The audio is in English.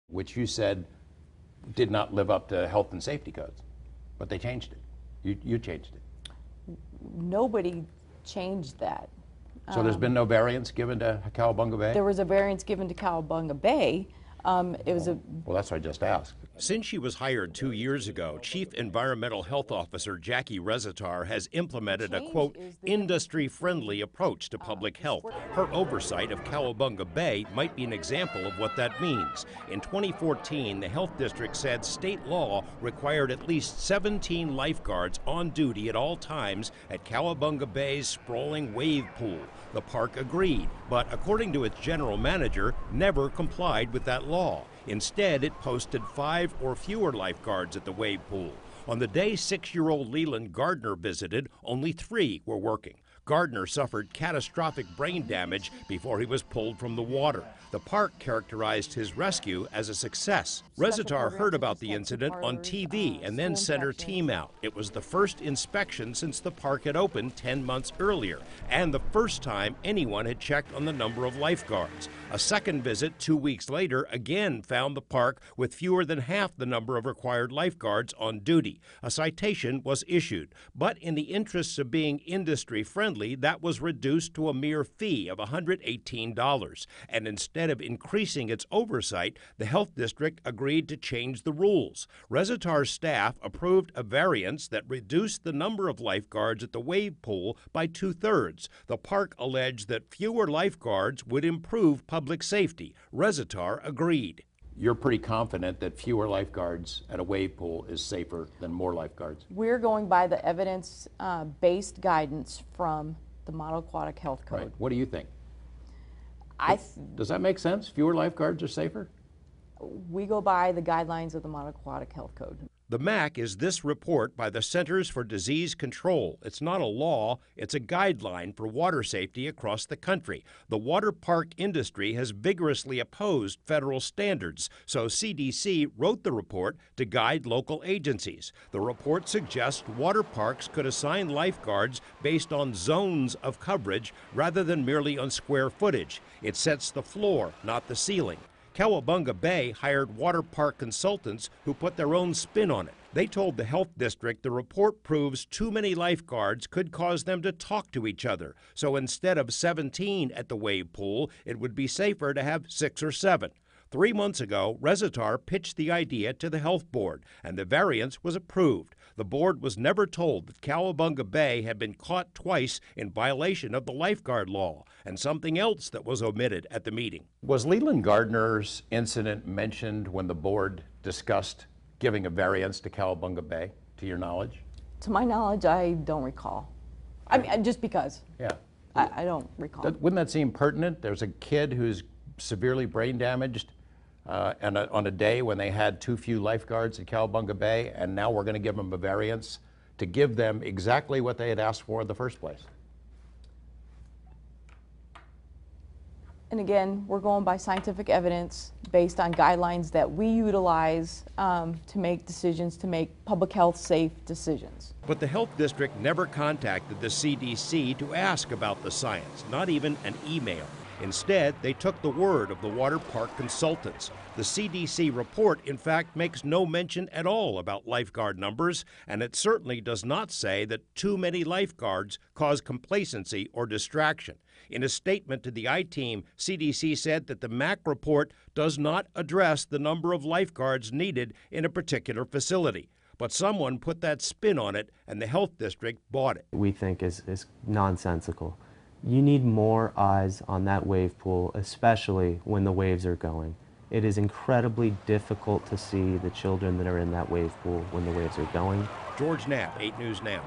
which you said did not live up to health and safety codes, but they changed it. You changed it. Nobody changed that. So there's been no variance given to Cowabunga Bay? There was a variance given to Cowabunga Bay. It was a... Well, that's what I just asked. Since she was hired 2 years ago, Chief Environmental Health Officer Jackie Rezatar has implemented a, quote, industry-friendly approach to public health. Her oversight of Cowabunga Bay might be an example of what that means. In 2014, the health district said state law required at least 17 lifeguards on duty at all times at Cowabunga Bay's sprawling wave pool. The park agreed, but according to its general manager, never complied with that law. Instead, it posted 5 or fewer lifeguards at the wave pool. On the day 6-year-old Leland Gardner visited, only 3 were working. Gardner suffered catastrophic brain damage before he was pulled from the water. The park characterized his rescue as a success. Rezatar heard about the incident on TV and then sent her team out. It was the first inspection since the park had opened 10 months earlier, and the first time anyone had checked on the number of lifeguards. A second visit 2 weeks later again found the park with fewer than half the number of required lifeguards on duty. A citation was issued, but in the interests of being industry-friendly, that was reduced to a mere fee of $118. And instead of increasing its oversight, the health district agreed to change the rules. Rezatar's staff approved a variance that reduced the number of lifeguards at the wave pool by 2/3. The park alleged that fewer lifeguards would improve public safety. Rezatar agreed. You're pretty confident that fewer lifeguards at a wave pool is safer than more lifeguards? We're going by the evidence-based guidance from the Model Aquatic Health Code. Right. What do you think? Does that make sense? Fewer lifeguards are safer? We go by the guidelines of the Model Aquatic Health Code. The MAC is this report by the Centers for Disease Control. It's not a law, it's a guideline for water safety across the country. The water park industry has vigorously opposed federal standards, so CDC wrote the report to guide local agencies. The report suggests water parks could assign lifeguards based on zones of coverage rather than merely on square footage. It sets the floor, not the ceiling. Cowabunga Bay hired water park consultants who put their own spin on it. They told the health district the report proves too many lifeguards could cause them to talk to each other. So instead of 17 at the wave pool, it would be safer to have 6 or 7. 3 months ago, Rezatar pitched the idea to the health board, and the variance was approved. The board was never told that Cowabunga Bay had been caught twice in violation of the lifeguard law, and something else that was omitted at the meeting. Was Leland Gardner's incident mentioned when the board discussed giving a variance to Cowabunga Bay, to your knowledge? To my knowledge, I don't recall. I mean, just because. Yeah. I don't recall. Wouldn't that seem pertinent? There's a kid who's severely brain damaged on a day when they had too few lifeguards at Cowabunga Bay, and now we're going to give them a variance to give them exactly what they had asked for in the first place. And again, we're going by scientific evidence based on guidelines that we utilize to make decisions, to make public health safe decisions. But the health district never contacted the CDC to ask about the science, not even an email. Instead, they took the word of the water park consultants. The CDC report, in fact, makes no mention at all about lifeguard numbers, and it certainly does not say that too many lifeguards cause complacency or distraction. In a statement to the I-Team, CDC said that the MAC report does not address the number of lifeguards needed in a particular facility. But someone put that spin on it, and the health district bought it. We think is nonsensical. You need more eyes on that wave pool, especially when the waves are going. It is incredibly difficult to see the children that are in that wave pool when the waves are going. George Knapp, 8 News Now.